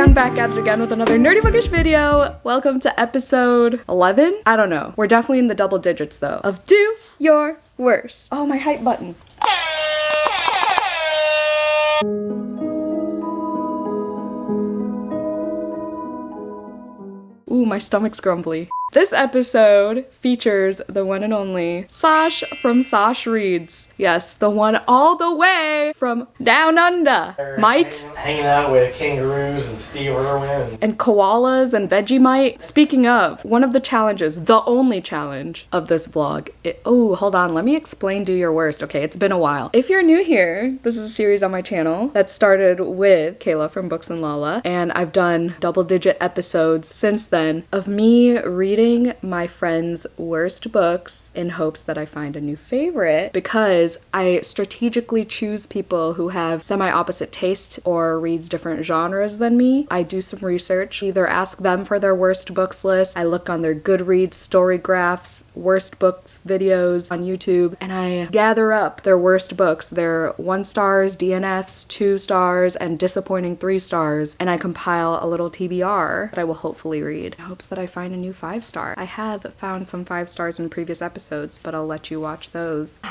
I'm back at it again with another nerdy bookish video. Welcome to episode 11? I don't know. We're definitely in the double digits though, of Do Your Worst. Oh, my hype button. Ooh, my stomach's grumbly. This episode features the one and only Sash from Sash Reads. Yes, the one all the way from down under. Hanging out with kangaroos and Steve Irwin. And koalas and Vegemite. Speaking of, one of the challenges, the only challenge of this vlog. Oh, hold on, let me explain Do Your Worst. Okay, it's been a while. If you're new here, this is a series on my channel that started with Kayla from Books and Lala, and I've done double-digit episodes since then of me reading my friends' worst books in hopes that I find a new favorite, because I strategically choose people who have semi-opposite taste or reads different genres than me. I do some research, either ask them for their worst books list, I look on their Goodreads story graphs, worst books videos on YouTube, and I gather up their worst books, their 1 stars, DNFs, 2 stars, and disappointing 3 stars, and I compile a little TBR that I will hopefully read in hopes that I find a new 5-star. I have found some 5 stars in previous episodes, but I'll let you watch those.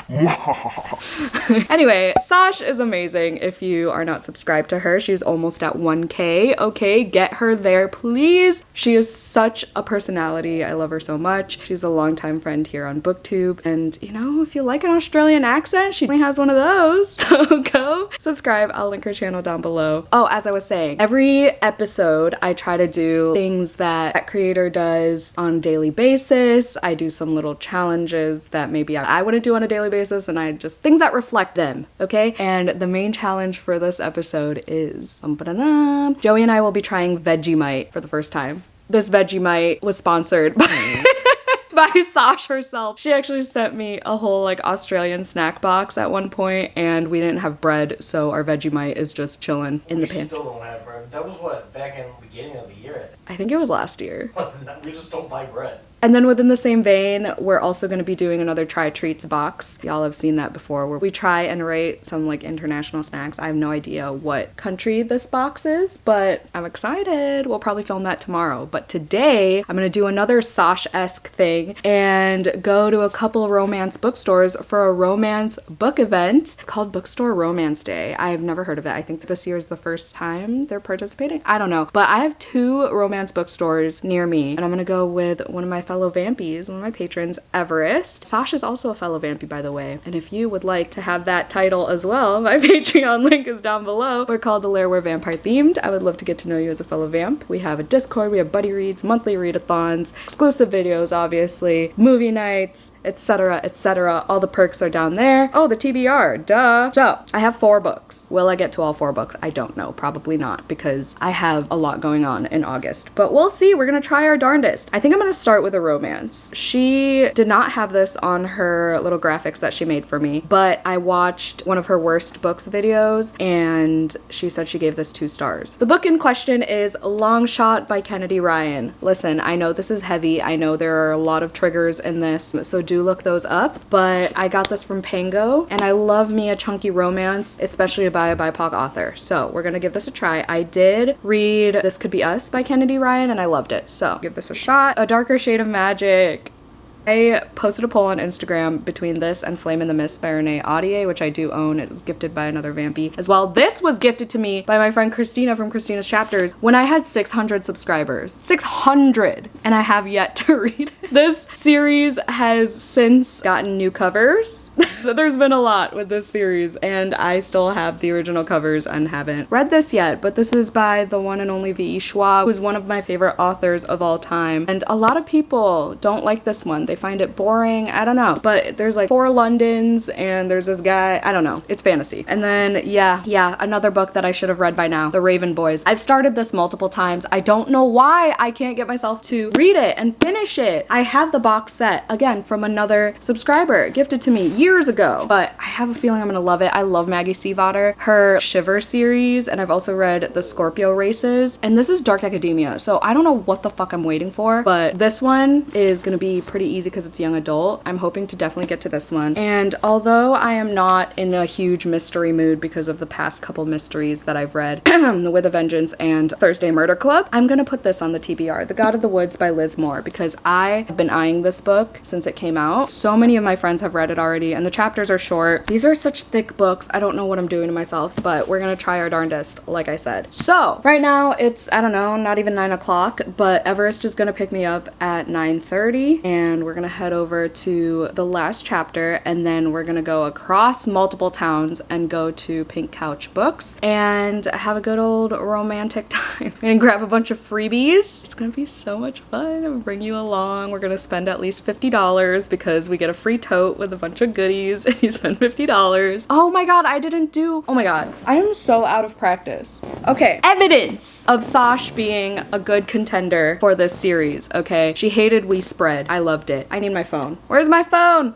Anyway, Sash is amazing. If you are not subscribed to her, she's almost at 1K. Okay, get her there, please. She is such a personality. I love her so much. She's a longtime friend here on BookTube, and you know, if you like an Australian accent, she has one of those. So go subscribe. I'll link her channel down below. Oh, as I was saying, every episode I try to do things that creator does on a daily basis. I do some little challenges that maybe I wouldn't do on a daily basis, and I just things that reflect them, okay? And the main challenge for this episode is Joey and I will be trying Vegemite for the first time. This Vegemite was sponsored by by Sash herself. She actually sent me a whole like Australian snack box at one point, and we didn't have bread, so our Vegemite is just chilling in the pan. We still don't have bread. That was what, back in the beginning of the year? I think it was last year. We just don't buy bread. And then within the same vein, we're also going to be doing another TryTreats box. Y'all have seen that before, where we try and rate some like international snacks. I have no idea what country this box is, but I'm excited. We'll probably film that tomorrow. But today, I'm going to do another Sash-esque thing and go to a couple romance bookstores for a romance book event. It's called Bookstore Romance Day. I have never heard of it. I think this year is the first time they're participating. I don't know. But I have 2 romance bookstores near me, and I'm going to go with one of my fellow vampies, one of my patrons, Everest. Sash is also a fellow vampy, by the way, and if you would like to have that title as well, my Patreon link is down below. We're called The Lair, we're vampire themed. I would love to get to know you as a fellow vamp. We have a Discord, we have buddy reads, monthly readathons, exclusive videos, obviously, movie nights, etc, etc. All the perks are down there. Oh, the TBR, duh. So, I have 4 books. Will I get to all 4 books? I don't know, probably not, because I have a lot going on in August, but we'll see. We're gonna try our darndest. I think I'm gonna start with a romance. She did not have this on her little graphics that she made for me, but I watched one of her worst books videos and she said she gave this 2 stars. The book in question is Long Shot by Kennedy Ryan. Listen, I know this is heavy. I know there are a lot of triggers in this, so do look those up, but I got this from Pango, and I love me a chunky romance, especially by a BIPOC author, so we're gonna give this a try. I did read This Could Be Us by Kennedy Ryan, and I loved it, so give this a shot. A Darker Shade of Magic. I posted a poll on Instagram between this and Flame in the Mist by Renee Audier, which I do own. It was gifted by another vampy as well. This was gifted to me by my friend Christina from Christina's Chapters when I had 600 subscribers. 600! And I have yet to read it. This series has since gotten new covers. There's been a lot with this series, and I still have the original covers and haven't read this yet, but this is by the one and only V.E. Schwab, who's one of my favorite authors of all time. And a lot of people don't like this one. They find it boring. I don't know. But there's like 4 Londons, and there's this guy. I don't know. It's fantasy. And then, yeah, another book that I should have read by now, The Raven Boys. I've started this multiple times. I don't know why I can't get myself to read it and finish it. I have the box set, again, from another subscriber, gifted to me years to go, but I have a feeling I'm gonna love it. I love Maggie Stiefvater, her Shiver series, and I've also read the Scorpio Races, and this is dark academia, so I don't know what the fuck I'm waiting for, but this one is gonna be pretty easy because it's young adult. I'm hoping to definitely get to this one. And although I am not in a huge mystery mood because of the past couple mysteries that I've read, The With a Vengeance and Thursday Murder Club, I'm gonna put this on the TBR, The God of the Woods by Liz Moore, because I have been eyeing this book since it came out. So many of my friends have read it already, and the chapters are short. These are such thick books. I don't know what I'm doing to myself, but we're gonna try our darndest, like I said. So right now it's, I don't know, not even 9 o'clock, but Everest is gonna pick me up at 9:30, and we're gonna head over to the last chapter, and then we're gonna go across multiple towns and go to Pink Couch Books and have a good old romantic time. I'm gonna grab a bunch of freebies. It's gonna be so much fun. I'm bring you along. We're gonna spend at least $50 because we get a free tote with a bunch of goodies and you spend $50. Oh my god, oh my god, I am so out of practice. Okay, evidence of Sash being a good contender for this series, okay? She hated We Spread. I loved it. I need my phone. Where's my phone?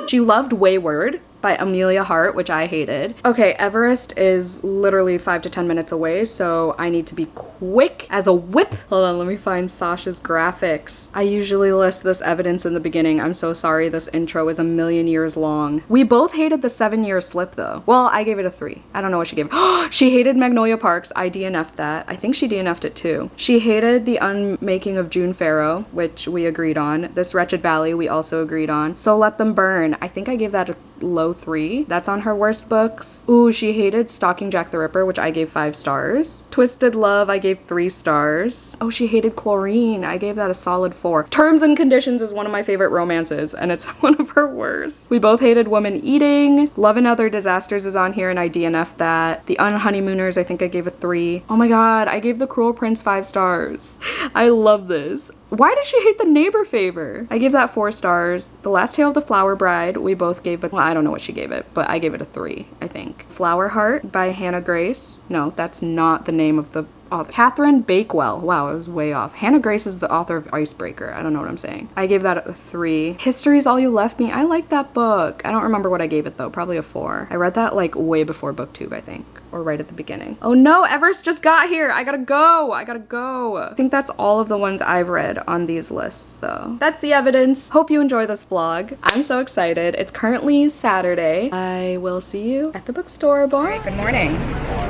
She loved Wayward by Amelia Hart, which I hated. Okay, Everest is literally 5 to 10 minutes away, so I need to be quick as a whip. Hold on, let me find Sasha's graphics. I usually list this evidence in the beginning. I'm so sorry, this intro is a million years long. We both hated the 7-year slip though. Well, I gave it a 3. I don't know what she gave. She hated Magnolia Parks. I DNF'd that. I think she DNF'd it too. She hated The Unmaking of June Farrow, which we agreed on. This Wretched Valley we also agreed on. So Let Them Burn. I think I gave that a low 3. That's on her worst books. Ooh, she hated Stalking Jack the Ripper, which I gave 5 stars. Twisted Love, I gave 3 stars. Oh, she hated Chlorine. I gave that a solid 4. Terms and Conditions is one of my favorite romances, and it's one of her worst. We both hated Woman Eating. Love and Other Disasters is on here, and I DNF'd that. The Unhoneymooners, I think I gave a 3. Oh my god, I gave The Cruel Prince 5 stars. I love this. Why did she hate The Neighbor Favor? I gave that 4 stars. The Last Tale of the Flower Bride, we both gave, but well, I don't know what she gave it, but I gave it a 3, I think. Flower Heart by Hannah Grace. No, that's not the name of the author. Catherine Bakewell. Wow, I was way off. Hannah Grace is the author of Icebreaker. I don't know what I'm saying. I gave that a 3. History's All You Left Me. I like that book. I don't remember what I gave it though. Probably a 4. I read that like way before BookTube, I think. Or right at the beginning. Oh no, Everest just got here. I gotta go. I think that's all of the ones I've read on these lists though. That's the evidence. Hope you enjoy this vlog. I'm so excited. It's currently Saturday. I will see you at the bookstore. Bye. All right, good morning.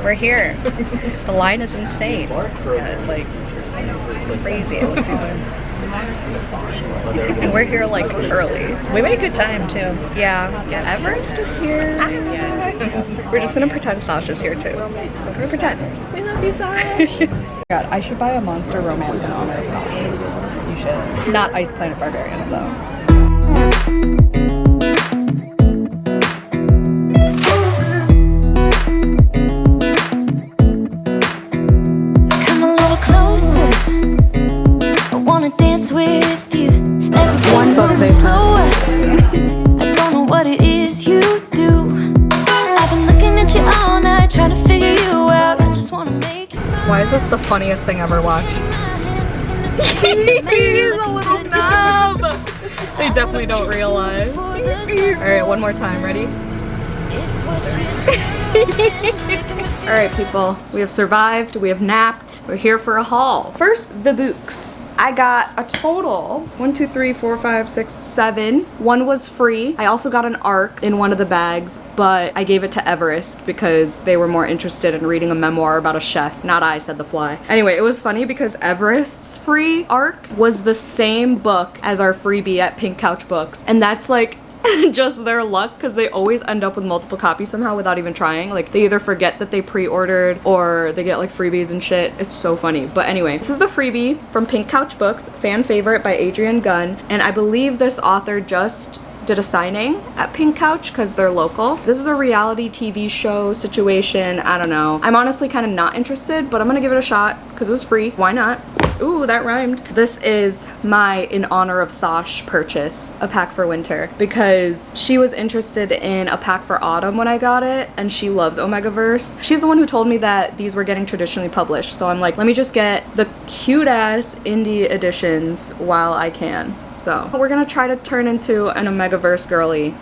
We're here. The line is insane. Yeah, it's like crazy. It looks even. And we're here like early. We made a good time too. Yeah, Everest is here. We're just gonna pretend Sasha's here too. We're gonna pretend. We love you, Sasha. God, I should buy a monster romance in honor of Sasha. You should. Not Ice Planet Barbarians though. With you, everything's moving slower. I don't know what it is you do. I've been looking at you all night, trying to figure you out. I just want to make you smile. Why is this the funniest thing ever watched? He's a little dumb. They definitely don't realize. All right, one more time. Ready? All right, people, we have survived, we have napped, we're here for a haul. First, the books. I got a total 1, 2, 3, 4, 5, 6, 7. One was free. I also got an ARC in one of the bags, but I gave it to Everest because they were more interested in reading a memoir about a chef. Not I, said the fly. Anyway, it was funny because Everest's free ARC was the same book as our freebie at Pink Couch Books, and that's like just their luck because they always end up with multiple copies somehow without even trying. Like they either forget that they pre-ordered or they get like freebies and shit. It's so funny. But anyway, this is the freebie from Pink Couch Books, fan favorite by Adrian Gunn, and I believe this author just did a signing at Pink Couch because they're local. This is a reality TV show situation. I don't know. I'm honestly kind of not interested, but I'm gonna give it a shot because it was free. Why not? Ooh, that rhymed. This is my in honor of Sash purchase, a pack for winter, because she was interested in a pack for autumn when I got it, and she loves Omegaverse. She's the one who told me that these were getting traditionally published, so I'm like, let me just get the cute ass indie editions while I can. So we're gonna try to turn into an Omegaverse girly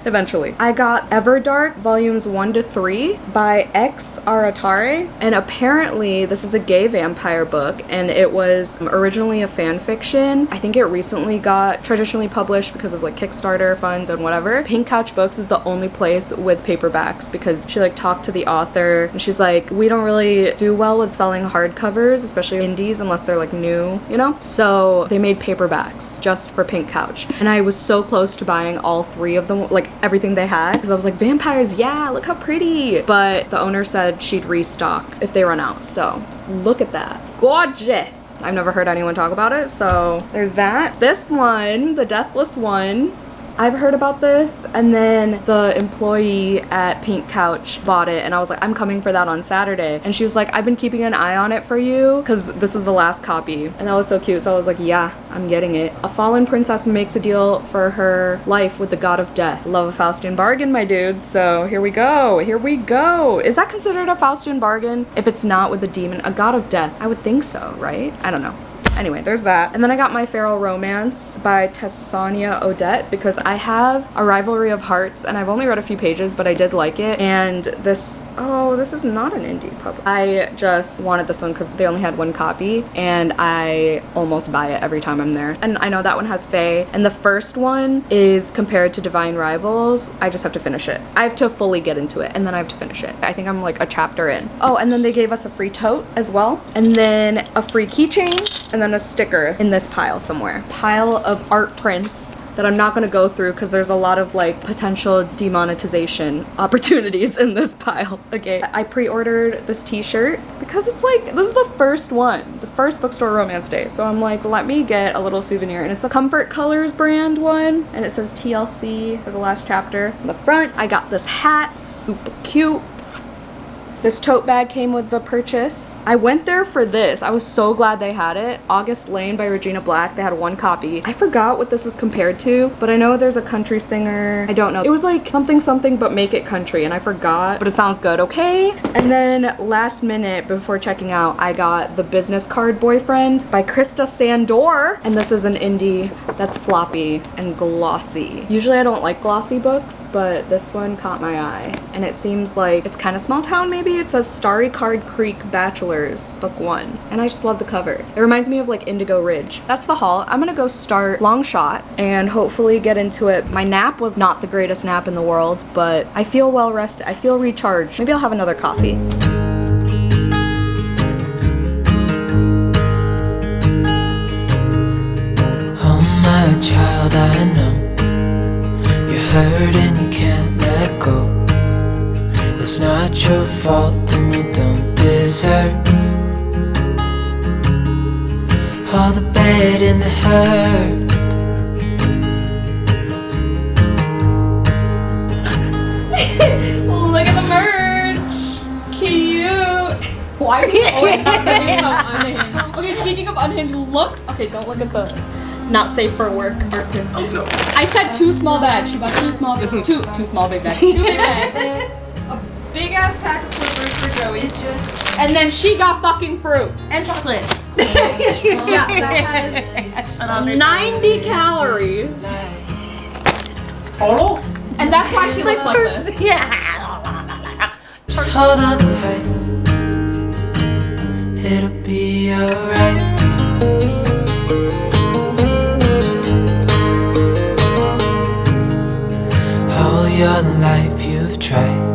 Eventually. I got Everdark volumes 1 to 3 by X Aratare, and apparently this is a gay vampire book, and it was originally a fan fiction. I think it recently got traditionally published because of like Kickstarter funds and whatever. Pink Couch Books is the only place with paperbacks because she like talked to the author and she's like, we don't really do well with selling hardcovers, especially indies, unless they're like new, you know? So they made paperbacks just for Pink Couch, and I was so close to buying all 3 of them, like everything they had, because I was like, vampires, yeah, look how pretty. But the owner said she'd restock if they run out, so look at that. Gorgeous. I've never heard anyone talk about it, so there's that. This one, the Deathless One, I've heard about this, and then the employee at Pink Couch bought it, and I was like, I'm coming for that on Saturday. And she was like, I've been keeping an eye on it for you, because this was the last copy. And that was so cute, so I was like, yeah, I'm getting it. A fallen princess makes a deal for her life with the god of death. Love a Faustian bargain, my dude. So here we go, here we go. Is that considered a Faustian bargain? If it's not with a demon, a god of death, I would think so, right? I don't know. Anyway, there's that. And then I got My Feral Romance by Tessania Odette because I have A Rivalry of Hearts, and I've only read a few pages, but I did like it. And this, oh, this is not an indie pub. I just wanted this one because they only had 1 copy, and I almost buy it every time I'm there. And I know that one has Fae, and the first one is compared to Divine Rivals. I just have to finish it. I have to fully get into it, and then I have to finish it. I think I'm like a chapter in. Oh, and then they gave us a free tote as well, and then a free keychain, and then a sticker in this pile somewhere. Pile of art prints that I'm not going to go through because there's a lot of like potential demonetization opportunities in this pile. Okay, I pre-ordered this t-shirt because it's like, this is the first one, the first Bookstore Romance Day. So I'm like, let me get a little souvenir, and it's a Comfort Colors brand one, and it says TLC for the last chapter. On the front, I got this hat, super cute. This tote bag came with the purchase. I went there for this. I was so glad they had it. August Lane by Regina Black. They had 1 copy. I forgot what this was compared to, but I know there's a country singer. I don't know. It was like something something but make it country, and I forgot, but it sounds good, okay? And then last minute before checking out, I got The Business Card Boyfriend by Krista Sandor, and this is an indie that's floppy and glossy. Usually I don't like glossy books, but this one caught my eye, and it seems like it's kind of small town maybe. It says Starry Card Creek Bachelors, book 1. And I just love the cover. It reminds me of like Indigo Ridge. That's the haul. I'm gonna go start Long Shot and hopefully get into it. My nap was not the greatest nap in the world, but I feel well rested. I feel recharged. Maybe I'll have another coffee. Oh my child, I know you're hurt and you can't let go. It's not your fault and you don't deserve all the bad and the hurt. Look at the merch! Cute! Why are you always have to be so unhinged? Okay, speaking of unhinged, look! Okay, don't look at the not safe for work art prints. Oh no. I said 2 small bags. She bought 2 small big bags. 2 big bags. Big ass pack of Clippers for Joey, and then she got fucking fruit and chocolate. Yeah, that has 90 calories. Total? And that's why she looks like this. Yeah. Just hold on tight, it'll be alright. All your life you've tried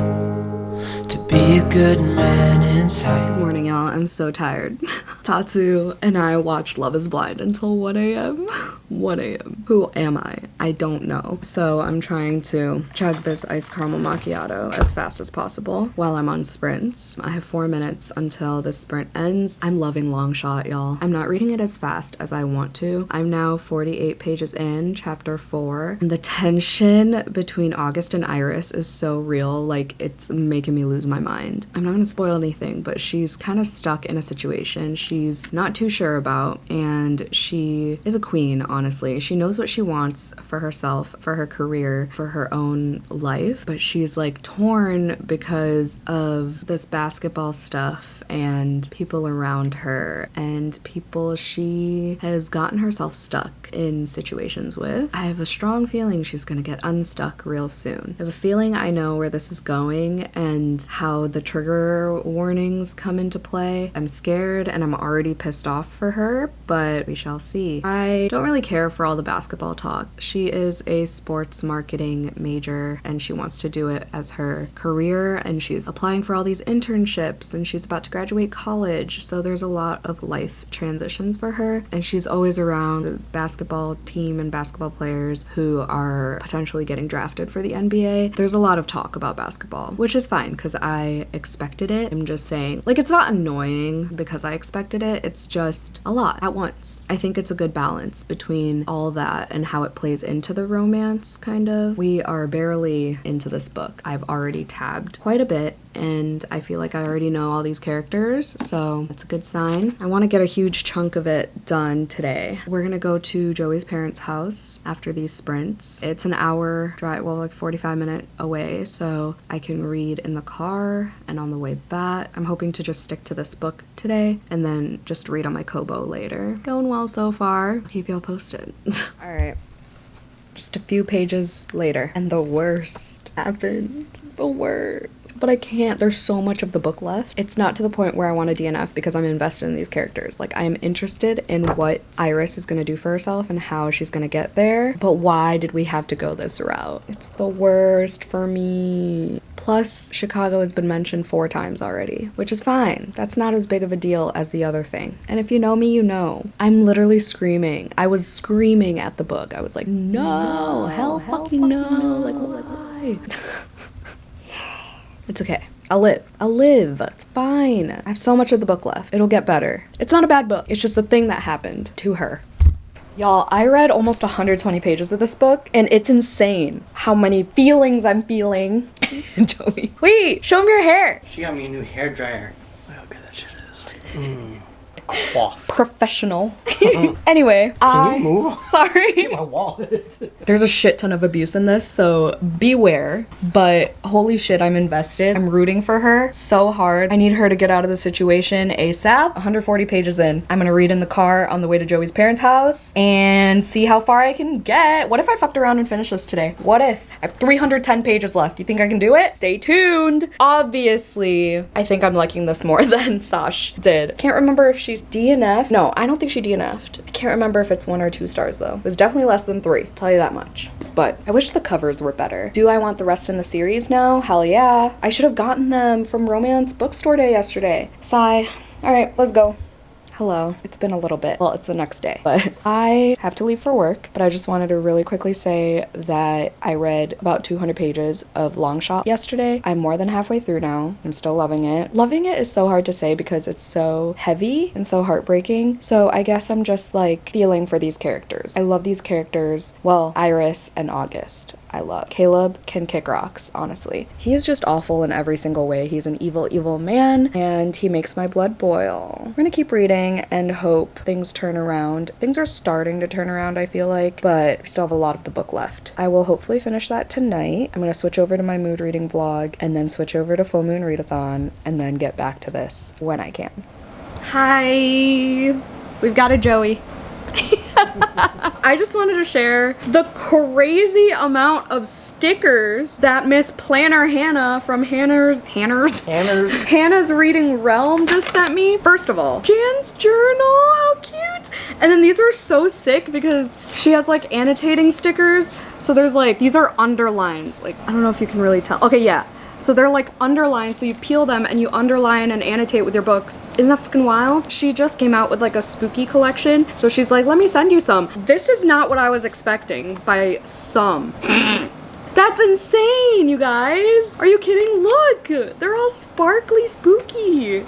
to be a good man inside. Good morning, y'all. I'm so tired. Tatsu and I watched Love is Blind until 1 a.m. 1 a.m. Who am I? I don't know. So I'm trying to chug this iced caramel macchiato as fast as possible while I'm on sprints. I have 4 minutes until this sprint ends. I'm loving Long Shot, y'all. I'm not reading it as fast as I want to. I'm now 48 pages in, chapter 4. And the tension between August and Iris is so real. Like, it's making me lose my mind. I'm not gonna spoil anything, everything, but she's kind of stuck in a situation she's not too sure about, and she is a queen, honestly. She knows what she wants for herself, for her career, for her own life, but she's like torn because of this basketball stuff and people around her and people she has gotten herself stuck in situations with. I have a strong feeling she's gonna get unstuck real soon. I have a feeling I know where this is going and how the trigger warnings come into play. I'm scared and I'm already pissed off for her, but we shall see. I don't really care for all the basketball talk. She is a sports marketing major and she wants to do it as her career, and she's applying for all these internships and she's about to graduate college, so there's a lot of life transitions for her, and she's always around the basketball team and basketball players who are potentially getting drafted for the NBA. There's a lot of talk about basketball, which is fine because I expected it. I'm just saying, like, it's not annoying because I expected it, it's just a lot at once. I think it's a good balance between all that and how it plays into the romance, kind of. We are barely into this book. I've already tabbed quite a bit and I feel like I already know all these characters, so that's a good sign. I want to get a huge chunk of it done today. We're gonna go to Joey's parents' house after these sprints. It's an hour drive, well, like 45-minute away, so I can read in the car and on the way back. I'm hoping to just stick to this book today and then just read on my Kobo later. Going well so far. I'll keep y'all posted. All right. Just a few pages later, and the worst happened. The worst. But I can't. There's so much of the book left. It's not to the point where I want to DNF because I'm invested in these characters. Like, I am interested in what Iris is going to do for herself and how she's going to get there. But why did we have to go this route? It's the worst for me. Plus, Chicago has been mentioned 4 times already, which is fine. That's not as big of a deal as the other thing. And if you know me, you know. I'm literally screaming. I was screaming at the book. I was like, no, hell fucking no. Like, why? It's okay. I'll live. It's fine. I have so much of the book left. It'll get better. It's not a bad book. It's just a thing that happened to her. Y'all, I read almost 120 pages of this book, and it's insane how many feelings I'm feeling. Joey. Wait, show me your hair. She got me a new hair dryer. Look how good that shit is. Quaff. Professional. Anyway, Can you move? Sorry. My wallet. There's a shit ton of abuse in this, so beware. But holy shit, I'm invested. I'm rooting for her so hard. I need her to get out of the situation ASAP. 140 pages in. I'm gonna read in the car on the way to Joey's parents' house and see how far I can get. What if I fucked around and finished this today? What if? I have 310 pages left. You think I can do it? Stay tuned. Obviously, I think I'm liking this more than Sash did. Can't remember if she's DNF'd. No, I don't think she DNF'd. I can't remember if it's 1 or 2 stars though. It was definitely less than 3, tell you that much. But I wish the covers were better. Do I want the rest in the series now? Hell yeah. I should have gotten them from Romance Bookstore Day yesterday. Sigh. All right, let's go. Hello. It's been a little bit. Well, it's the next day, but I have to leave for work, but I just wanted to really quickly say that I read about 200 pages of Long Shot yesterday. I'm more than halfway through now. I'm still loving it. Loving it is so hard to say because it's so heavy and so heartbreaking. So I guess I'm just like feeling for these characters. I love these characters. Well, Iris and August. I love. Caleb can kick rocks, honestly. He is just awful in every single way. He's an evil, evil man, and he makes my blood boil. We're gonna keep reading and hope things turn around. Things are starting to turn around, I feel like, but we still have a lot of the book left. I will hopefully finish that tonight. I'm gonna switch over to my mood reading vlog, and then switch over to Full Moon Readathon, and then get back to this when I can. Hi! We've got a Joey. I just wanted to share the crazy amount of stickers that Miss Planner Hannah from Hannah's Reading Realm just sent me. First of all, Jan's journal, how cute. And then these are so sick because she has like annotating stickers. So there's like, these are underlines. Like, I don't know if you can really tell. Okay, yeah. So they're like underlined, so you peel them and you underline and annotate with your books. Isn't that fucking wild? She just came out with like a spooky collection, so she's like, let me send you some. This is not what I was expecting by some. That's insane, you guys. Are you kidding? Look, they're all sparkly spooky.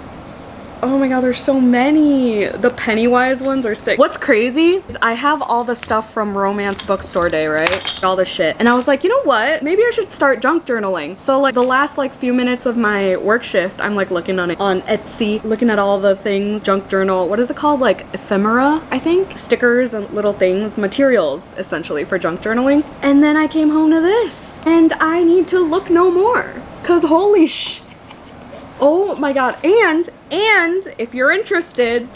Oh my god, there's so many. The Pennywise ones are sick. What's crazy is I have all the stuff from Romance Bookstore Day, right? All the shit. And I was like, you know what? Maybe I should start junk journaling. So like the last like few minutes of my work shift, I'm like looking on it on Etsy, looking at all the things, junk journal, what is it called? Like ephemera, I think? Stickers and little things, materials essentially for junk journaling. And then I came home to this and I need to look no more. Cause holy shit. Oh my god. And if you're interested,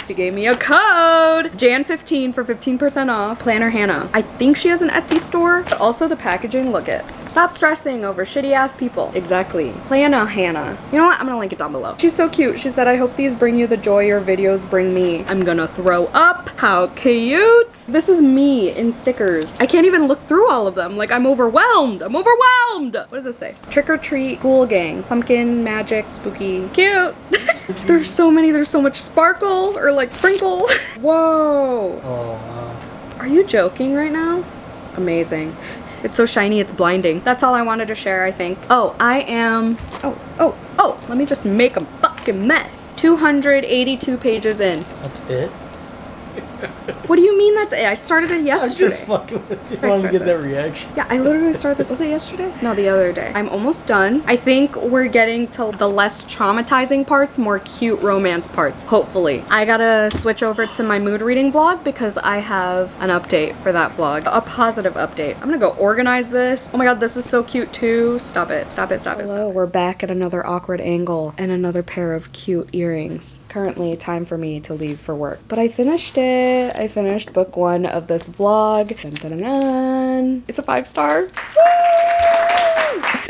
she gave me a code, Jan15 for 15% off. Planner Hannah. I think she has an Etsy store, but also the packaging, look it. Stop stressing over shitty ass people. Exactly. Planner Hannah. You know what? I'm gonna link it down below. She's so cute. She said, I hope these bring you the joy your videos bring me. I'm gonna throw up. How cute. This is me in stickers. I can't even look through all of them. Like, I'm overwhelmed. I'm overwhelmed. What does this say? Trick or treat, ghoul gang, pumpkin, magic, spooky. Cute. There's so many. There's so much sparkle or like sprinkle. Whoa. Oh, wow. Are you joking right now? Amazing. It's so shiny, it's blinding. That's all I wanted to share, I think. Oh, I am... Oh, let me just make a fucking mess. 282 pages in. That's it? What do you mean that's it? I started it I'm yesterday. just fucking with you. I I want to start get that this. reaction. Yeah, I literally started this. Was it yesterday? No, the other day. I'm almost done. I think we're getting to the less traumatizing parts, more cute romance parts, hopefully. I gotta switch over to my mood reading vlog because I have an update for that vlog. A positive update. I'm gonna go organize this. Oh my god, this is so cute too. Stop it, stop it, stop it. Hello, we're back at another awkward angle and another pair of cute earrings. Currently, time for me to leave for work. But I finished it. I finished book 1 of this vlog. Dun, dun, dun, dun. It's a 5-star. Woo!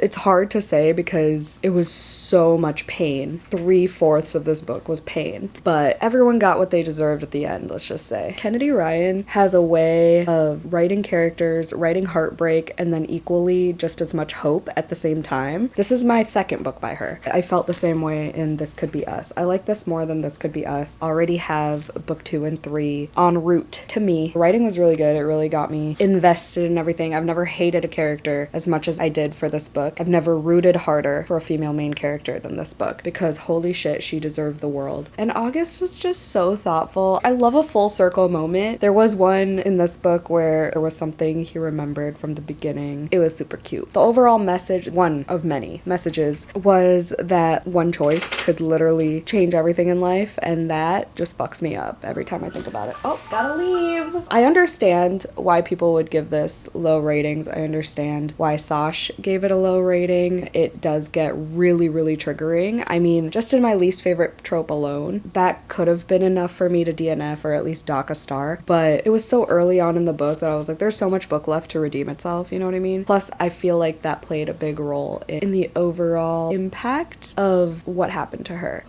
It's hard to say because it was so much pain. 3/4 of this book was pain. But everyone got what they deserved at the end, let's just say. Kennedy Ryan has a way of writing characters, writing heartbreak, and then equally just as much hope at the same time. This is my second book by her. I felt the same way in This Could Be Us. I like this more than This Could Be Us. Already have book 2 and 3 en route to me. The writing was really good. It really got me invested in everything. I've never hated a character as much as I did for this book. I've never rooted harder for a female main character than this book because holy shit, she deserved the world. And August was just so thoughtful. I love a full circle moment. There was one in this book where there was something he remembered from the beginning. It was super cute. The overall message, one of many messages, was that one choice could literally change everything in life, and that just fucks me up every time I think about it. Oh, gotta leave. I understand why people would give this low ratings. I understand why Sash gave it a low rating. It does get really, really triggering. I mean, just in my least favorite trope alone, that could have been enough for me to DNF or at least dock a star, but it was so early on in the book that I was like, there's so much book left to redeem itself, you know what I mean? Plus, I feel like that played a big role in the overall impact of what happened to her.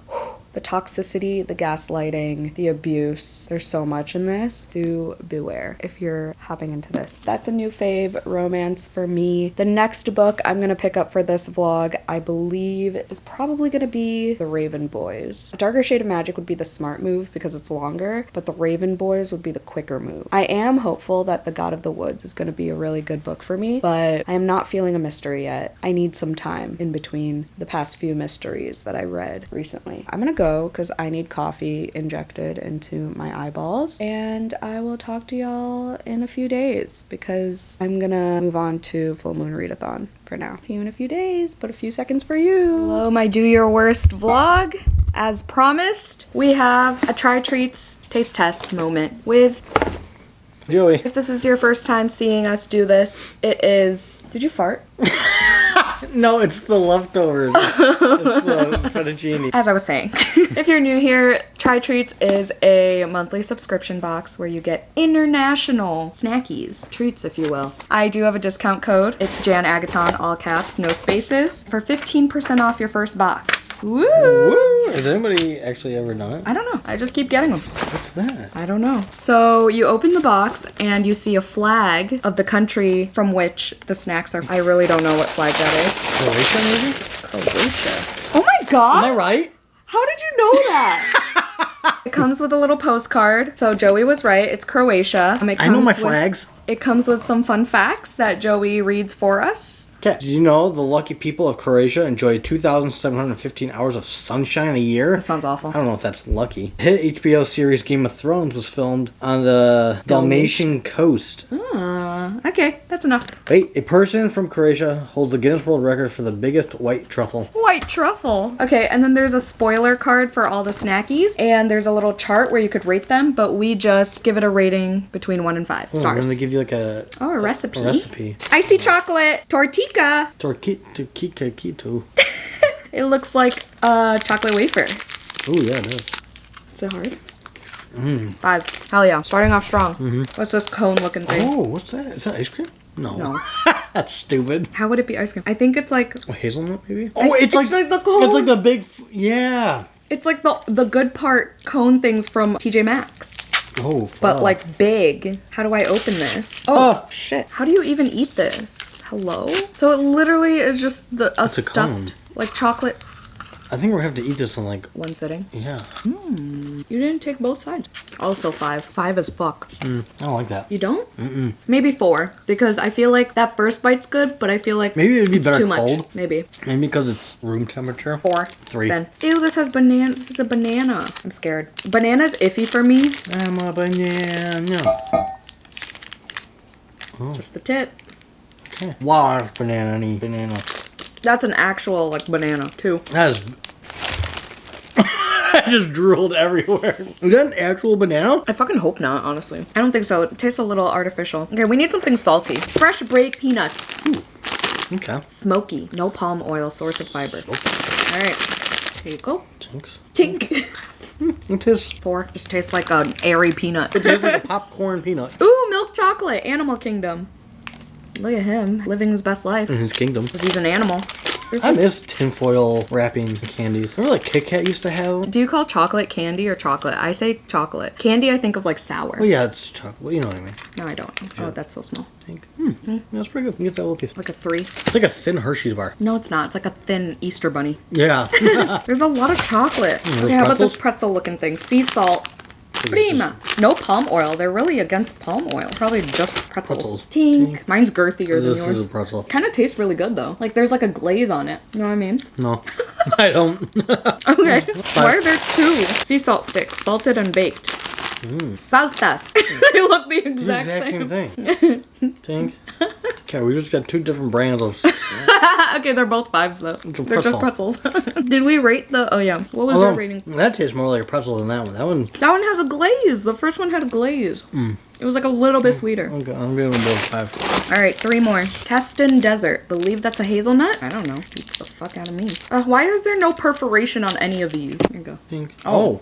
The toxicity, the gaslighting, the abuse. There's so much in this. Do beware if you're hopping into this. That's a new fave romance for me. The next book I'm gonna pick up for this vlog, I believe, is probably gonna be The Raven Boys. A Darker Shade of Magic would be the smart move because it's longer, but The Raven Boys would be the quicker move. I am hopeful that The God of the Woods is gonna be a really good book for me, but I am not feeling a mystery yet. I need some time in between the past few mysteries that I read recently. I'm gonna go because I need coffee injected into my eyeballs, and I will talk to y'all in a few days because I'm gonna move on to Full Moon Readathon for now. See you in a few days, but a few seconds for you. Hello, my Do Your Worst vlog. As promised, we have a TryTreats taste test moment with Joey. If this is your first time seeing us do this, it is... Did you fart? No, it's the leftovers. It's the fettuccine. As I was saying, if you're new here, TryTreats is a monthly subscription box where you get international snackies, treats if you will. I do have a discount code. It's JANAGATON, all caps, no spaces, for 15% off your first box. Woo! Woo! Has anybody actually ever done it? I don't know. I just keep getting them. What's that? I don't know. So you open the box and you see a flag of the country from which the snacks are. I really don't know what flag that is. Croatia, maybe? Croatia. Oh my god! Am I right? How did you know that? It comes with a little postcard. So Joey was right. It's Croatia. I know my flags. it comes with some fun facts that Joey reads for us. Okay. Did you know the lucky people of Croatia enjoy 2,715 hours of sunshine a year? That sounds awful. I don't know if that's lucky. Hit HBO series Game of Thrones was filmed on the Dalmatian coast. Okay, that's enough. Wait, a person from Croatia holds the Guinness World Record for the biggest white truffle. White truffle. Okay, and then there's a spoiler card for all the snackies, and there's a little chart where you could rate them, but we just give it a rating between 1 and 5 stars. I'm going to give you like a recipe. A recipe. Icy chocolate tortica. Torquito. It looks like a chocolate wafer. Oh yeah, it is. Is it hard? 5. Hell yeah. Starting off strong. What's this cone looking thing? Oh, what's that? Is that ice cream? No. No. That's stupid. How would it be ice cream? I think it's like... Oh, hazelnut maybe? Oh, it's like the cone. It's like the big... Yeah. It's like the good part cone things from TJ Maxx. Oh, fuck. But like big. How do I open this? Oh, shit. How do you even eat this? Hello? So it literally is just a It's a stuffed, cone. like chocolate. I think we're going to have to eat this in like... One sitting. Yeah. You didn't take both sides. Also 5. 5 as fuck. I don't like that. You don't? Maybe 4. Because I feel like that first bite's good, but I feel like Maybe it'd be it's better too cold. much. Maybe. Maybe because it's room temperature. 4. 3. Then. Ew, this has banana. This is a banana. I'm scared. Banana's iffy for me. I'm a banana. Just the tip. Okay. Large banana. That's an actual, like, banana, too. That is... I just drooled everywhere. Is that an actual banana? I fucking hope not, honestly. I don't think so. It tastes a little artificial. Okay, we need something salty. Fresh break peanuts. Okay. Smoky. No palm oil. Source of fiber. All right. Here you go. Thanks. Tink. It tastes... 4. Just tastes like an airy peanut. It tastes like a popcorn peanut. Ooh, milk chocolate. Animal Kingdom. Look at him. Living his best life. In his kingdom. Because he's an animal. I miss tinfoil wrapping candies. Remember like Kit Kat used to have? Do you call chocolate candy or chocolate? I say chocolate. Candy I think of like sour. Oh yeah, it's chocolate. Well, you know what I mean. No, I don't. Oh, that's so small. That's pretty good. You get that little piece. Like a 3. It's like a thin Hershey's bar. No, it's not. It's like a thin Easter bunny. Yeah. There's a lot of chocolate. there's Okay, how about this pretzels? pretzel looking thing? Sea salt. Prima. No palm oil. They're really against palm oil. Probably just pretzels. Tink. Mine's girthier than This yours. is a pretzel. Kind of tastes really good though. Like there's like a glaze on it. You know what I mean? No, I don't. Okay. Why are there 2 sea salt sticks? Salted and baked. Saltas. They look the The exact exact same. same thing. Tink. Okay, we just got 2 different brands of... Okay, they're both 5s though. a They're just pretzel. pretzels. Did we rate the... Oh yeah. What was our rating? That tastes more like a pretzel than that one. That one... That one has a glaze. The first one had a glaze. It was like a little bit sweeter. Okay, I'm giving them both 5. All right, 3 more. Keston Desert. Believe that's a hazelnut? I don't know. Beats the fuck out of me. Why is there no perforation on any of these? Here you go. Tink. Oh.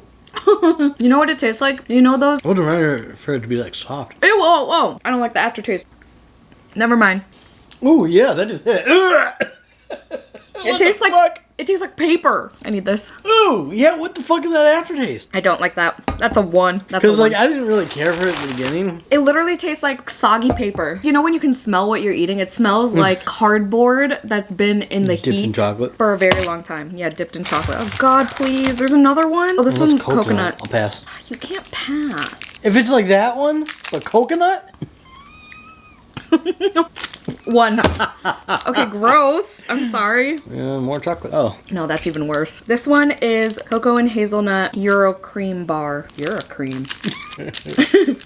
You know what it tastes like? You know those? I would rather for it to be like soft. Ew, whoa, whoa. I don't like the aftertaste. Never mind. Oh yeah, that just hit. It tastes like paper. I need this. Ooh, yeah, what the fuck is that aftertaste? I don't like that. That's a 1. That's a Because, 1. like, I didn't really care for it at the beginning. It literally tastes like soggy paper. You know when you can smell what you're eating? It smells like cardboard that's been in the Dipped in heat chocolate. for a very long time. Yeah, dipped in chocolate. Oh god, please. There's another one. Oh, this Well, one's it's coconut. I'll pass. You can't pass. If it's like that one, but coconut? 1. Okay, gross. I'm sorry. Yeah, more chocolate. Oh. No, that's even worse. This one is cocoa and hazelnut Euro cream bar. Euro cream.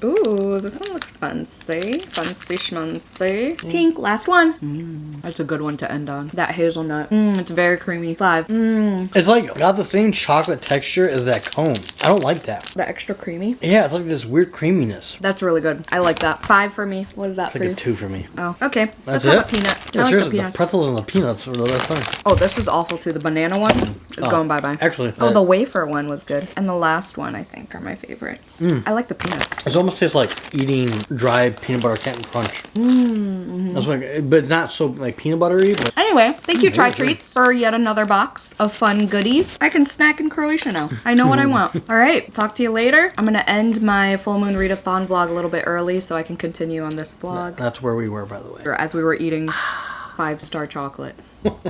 Ooh, this one looks fancy. Fancy schmancy. Tink, last one. That's a good one to end on. That hazelnut. It's very creamy. 5. It's like got the same chocolate texture as that cone. I don't like that. The extra creamy. Yeah, it's like this weird creaminess. That's really good. I like that. 5 for me. What is that It's for like you? a 2 for me. Oh, okay. That's Let's have it? a peanut. Yeah, I like seriously, the the peanuts. pretzels and the peanuts are the best thing. Oh, this is awful too. The banana one is going bye-bye. Actually, Oh, the wafer one was good. And the last one, I think, are my favorites. I like the peanuts. it almost tastes like eating dry peanut butter Captain Crunch. That's like, but it's not so like peanut buttery. But Anyway, thank you, TryTreats, for yet another box of fun goodies. I can snack in Croatia now. I know what I want. All right, talk to you later. I'm going to end my Full Moon Readathon vlog a little bit early so I can continue on this vlog. that's where we were, by the way. As we were eating 5-star chocolate.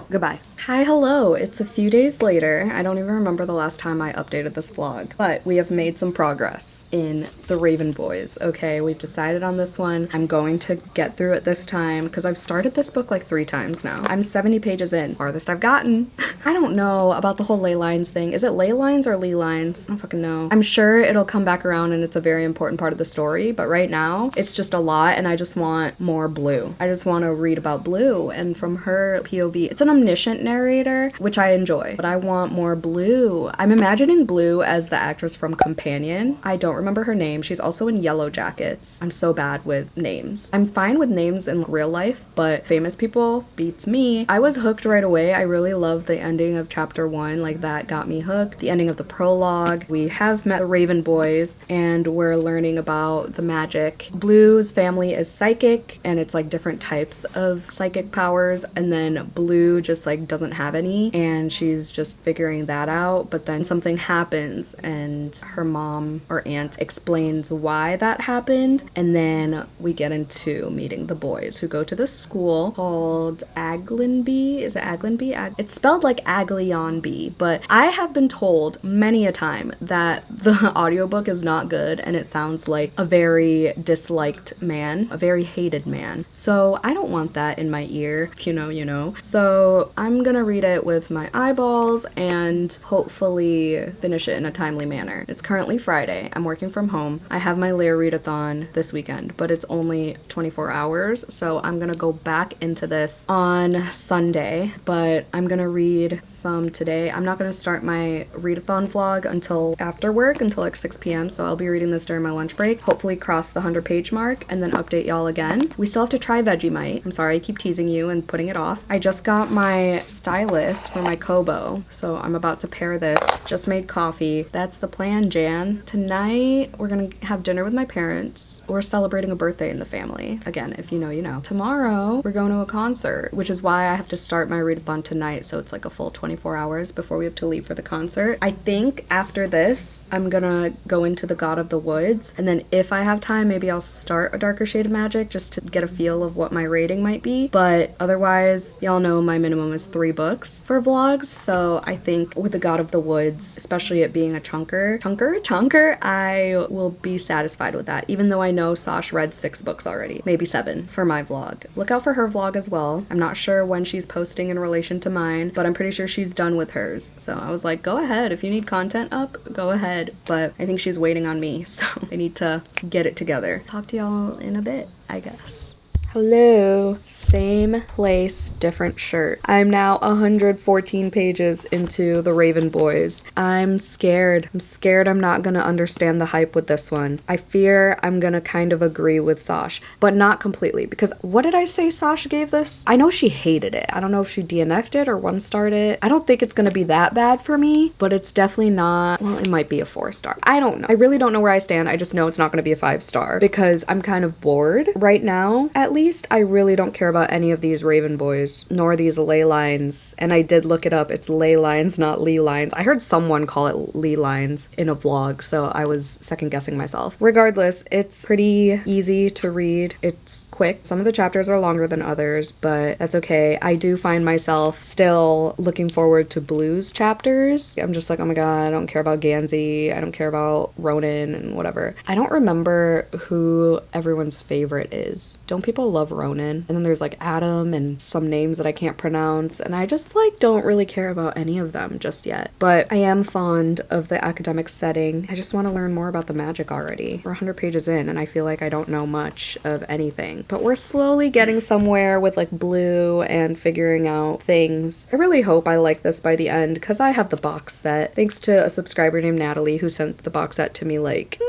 Goodbye. Hi, hello. It's a few days later. I don't even remember the last time I updated this vlog, but we have made some progress. in The Raven Boys. Okay, we've decided on this one. I'm going to get through it this time because I've started this book like 3 times now. I'm 70 pages in, farthest I've gotten. I don't know about the whole ley lines thing. Is it ley lines or lee lines? I don't fucking know. I'm sure it'll come back around and it's a very important part of the story, but right now it's just a lot and I just want more Blue. I just want to read about Blue and from her POV. It's an omniscient narrator, which I enjoy, but I want more Blue. I'm imagining Blue as the actress from Companion. I don't remember her name. She's also in Yellow Jackets. I'm so bad with names. I'm fine with names in real life, but famous people beats me. I was hooked right away. I really loved the ending of chapter 1. Like, that got me hooked. The ending of the prologue. We have met the Raven Boys and we're learning about the magic. Blue's family is psychic and it's like different types of psychic powers, and then Blue just like doesn't have any and she's just figuring that out, but then something happens and her mom or aunt explains why that happened, and then we get into meeting the boys who go to this school called Aglinby. Is it Aglinby? It's spelled like Aglionby, but I have been told many a time that the audiobook is not good and it sounds like a very disliked man, a very hated man. So I don't want that in my ear. If you know, you know. So I'm gonna read it with my eyeballs and hopefully finish it in a timely manner. It's currently Friday. I'm working from home. I have my Lair readathon this weekend, but it's only 24 hours, so I'm gonna go back into this on Sunday, but I'm gonna read some today. I'm not gonna start my readathon vlog until after work, until like 6 p.m., so I'll be reading this during my lunch break, hopefully cross the 100-page mark, and then update y'all again. We still have to try Vegemite. I'm sorry I keep teasing you and putting it off. I just got my stylus for my Kobo, so I'm about to pair this. Just made coffee. That's the plan, Jan. Tonight, we're gonna have dinner with my parents. We're celebrating a birthday in the family. Again, if you know, you know. Tomorrow, we're going to a concert, which is why I have to start my readathon tonight, so it's like a full 24 hours before we have to leave for the concert. I think after this, I'm gonna go into the God of the Woods, and then if I have time, maybe I'll start A Darker Shade of Magic just to get a feel of what my rating might be, but otherwise, y'all know my minimum is 3 books for vlogs, so I think with the God of the Woods, especially it being a chunker, I will be satisfied with that, even though I know Sash read 6 books already, maybe 7 for my vlog. Look out for her vlog as well. I'm not sure when she's posting in relation to mine, but I'm pretty sure she's done with hers, so I was like, go ahead, if you need content up, go ahead, but I think she's waiting on me, so I need to get it together. Talk to y'all in a bit, I guess. Hello. Same place, different shirt. I'm now 114 pages into The Raven Boys. I'm scared. I'm scared I'm not gonna understand the hype with this one. I fear I'm gonna kind of agree with Sash, but not completely, because what did I say Sash gave this? I know she hated it. I don't know if she DNF'd it or 1-starred it. I don't think it's gonna be that bad for me, but it's definitely not, well, it might be a 4-star. I don't know. I really don't know where I stand. I just know it's not gonna be a 5-star because I'm kind of bored right now, at least. I really don't care about any of these Raven Boys, nor these ley lines, and I did look it up. It's ley lines, not lee lines. I heard someone call it lee lines in a vlog, so I was second guessing myself. Regardless, it's pretty easy to read. It's quick. Some of the chapters are longer than others, but that's okay. I do find myself still looking forward to Blue's chapters. I'm just like, oh my god, I don't care about Gansey. I don't care about Ronan and whatever. I don't remember who everyone's favorite is. Don't people love Ronan? And then there's like Adam and some names that I can't pronounce, and I just like don't really care about any of them just yet. But I am fond of the academic setting. I just want to learn more about the magic already. We're 100 pages in and I feel like I don't know much of anything. But we're slowly getting somewhere with like Blue and figuring out things. I really hope I like this by the end because I have the box set. Thanks to a subscriber named Natalie who sent the box set to me like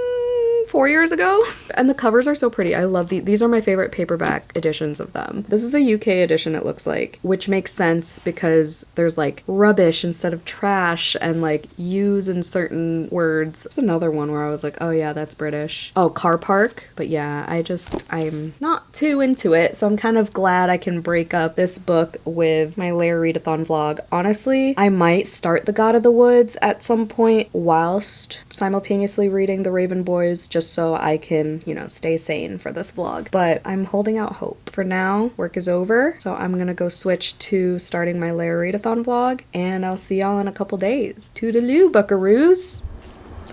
4 years ago. And the covers are so pretty. I love these are my favorite paperback editions of them. This is the UK edition, it looks like, which makes sense because there's like rubbish instead of trash and like use in certain words. It's another one where I was like, oh yeah, that's British. Oh, car park. But yeah, I'm not too into it, so I'm kind of glad I can break up this book with my Lair readathon vlog. Honestly, I might start The God of the Woods at some point whilst simultaneously reading The Raven Boys, just so I can, you know, stay sane for this vlog. But I'm holding out hope. For now, work is over, so I'm gonna go switch to starting my Lair readathon vlog, and I'll see y'all in a couple days. Toodaloo, buckaroos!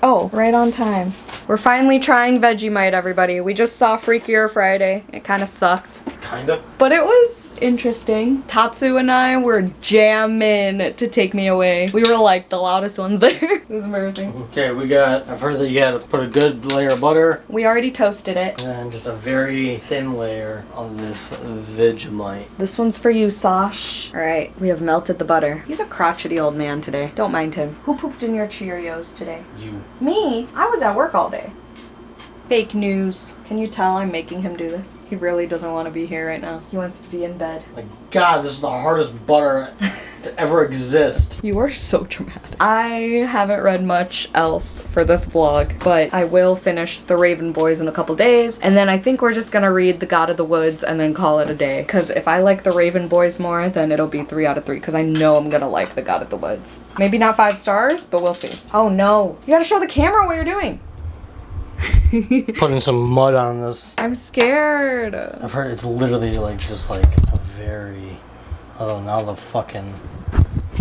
Oh, right on time. We're finally trying Vegemite, everybody. We just saw Freakier Friday. It kind of sucked. Kinda. But it was interesting. Tatsu and I were jamming to Take Me Away. We were like the loudest ones there. It was embarrassing. Okay, I've heard that you gotta put a good layer of butter. We already toasted it. And then just a very thin layer on this Vegemite. This one's for you, Sash. Alright, we have melted the butter. He's a crotchety old man today. Don't mind him. Who pooped in your Cheerios today? You. Me? I was at work all day. Fake news. Can you tell I'm making him do this? He really doesn't want to be here right now. He wants to be in bed. My God, this is the hardest butter to ever exist. You are so dramatic. I haven't read much else for this vlog, but I will finish The Raven Boys in a couple days, and then I think we're just gonna read The God of the Woods and then call it a day. Because if I like The Raven Boys more, then it'll be 3 out of 3, because I know I'm gonna like The God of the Woods. Maybe not 5 stars, but we'll see. Oh no. You gotta show the camera what you're doing. Putting some mud on this. I'm scared. I've heard it's literally like just like a very. Although now the fucking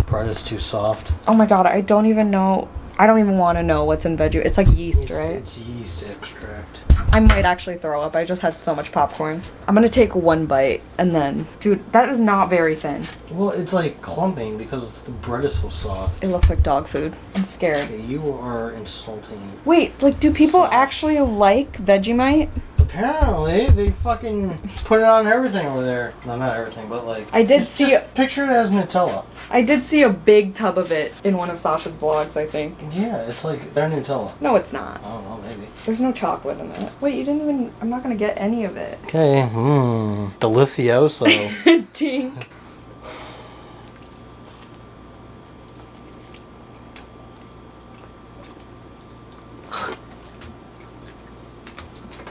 bread is too soft. Oh my god, I don't even know. I don't even want to know what's in veggie. It's like yeast, right? It's yeast extract. I might actually throw up. I just had so much popcorn. I'm gonna take 1 bite and then... Dude, that is not very thin. Well, it's like clumping because the bread is so soft. It looks like dog food. I'm scared. Okay, you are insulting. Wait, like, do people actually like Vegemite? Apparently, they fucking put it on everything over there. No, not everything, but like... I did see... Just picture it as Nutella. I did see a big tub of it in one of Sasha's vlogs, I think. Yeah, it's like their Nutella. No, it's not. I don't know, maybe. There's no chocolate in it. Wait, you didn't even... I'm not gonna get any of it. Okay, delicioso. Tink.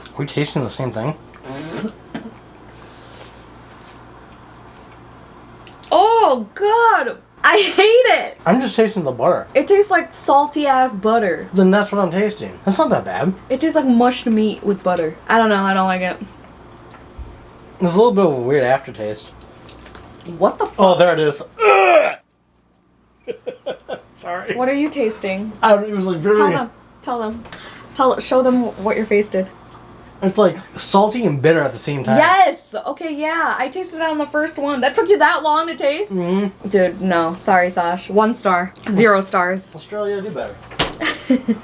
Are we tasting the same thing? Oh, God! I hate it! I'm just tasting the butter. It tastes like salty ass butter. Then that's what I'm tasting. That's not that bad. It tastes like mushed meat with butter. I don't know, I don't like it. There's a little bit of a weird aftertaste. What the fuck? Oh, there it is. Sorry. What are you tasting? It was like very... Show them what your face did. It's like salty and bitter at the same time. Yes! Okay, yeah. I tasted it on the first one. That took you that long to taste? Mm-hmm. Dude, no. Sorry, Sash. 1 star. 0 stars. Australia, do better.